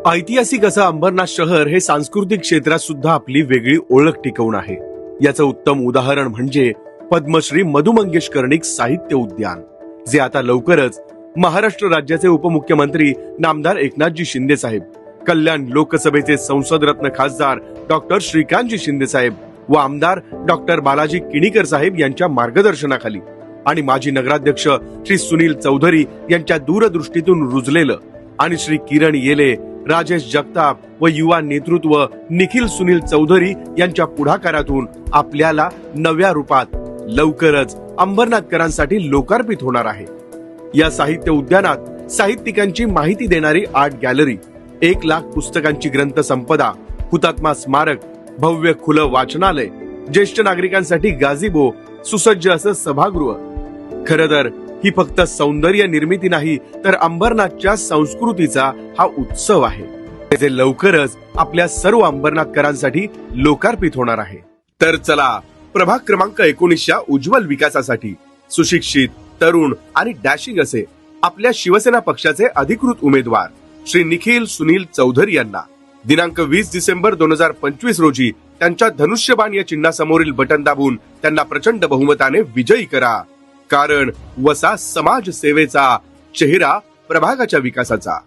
ऐतिहासिक असं अंबरनाथ शहर हे सांस्कृतिक क्षेत्रात सुद्धा आपली वेगळी ओळख टिकवून आहे। याचं उत्तम उदाहरण म्हणजे पद्मश्री मधु मंगेश कर्णिक साहित्य उद्यान, जे आता लवकरच महाराष्ट्र राज्याचे उपमुख्यमंत्री नामदार एकनाथजी शिंदे साहेब, कल्याण लोकसभेचे संसद रत्न खासदार डॉक्टर श्रीकांतजी शिंदे साहेब व आमदार डॉक्टर बालाजी किणीकर साहेब यांच्या मार्गदर्शनाखाली आणि माजी नगराध्यक्ष श्री सुनील चौधरी यांच्या दूरदृष्टीतून रुजलेलं आणि श्री किरण येले, राजेश जगताप व युवा नेतृत्व निखिल सुनील चौधरी यांच्या पुढाकारातून आपल्याला नव्या रूपात लवकरच अंबरनाथकरांसाठी लोकार्पित होणार आहे। या साहित्य उद्यानात साहित्यिकांची माहिती देणारी आर्ट गॅलरी, 1,00,000 पुस्तकांची ग्रंथ संपदा, हुतात्मा स्मारक, भव्य खुलं वाचनालय, ज्येष्ठ नागरिकांसाठी गाझीबो, सुसज्ज असं सभागृह। खरं तर ही फक्त सौंदर्य निर्मिती नाही, तर अंबरनाथच्या संस्कृतीचा हा उत्सव आहे, जे लवकरच आपल्या सर्व अंबरनाथकरांसाठी लोकार्पित होणार आहे। तर चला, प्रभाग क्रमांक 19च्या उज्ज्वल विकासासाठी सुशिक्षित, तरुण आणि डॅशिंग असे आपल्या शिवसेना पक्षाचे अधिकृत उमेदवार श्री निखिल सुनील चौधरी यांना दिनांक 20 डिसेंबर 2025 रोजी त्यांच्या धनुष्यबाण या चिन्हासमोरील बटन दाबून त्यांना प्रचंड बहुमताने विजयी करा। कारण वसा समाज सेवेचा, चेहरा प्रभागाच्या विकासाचा।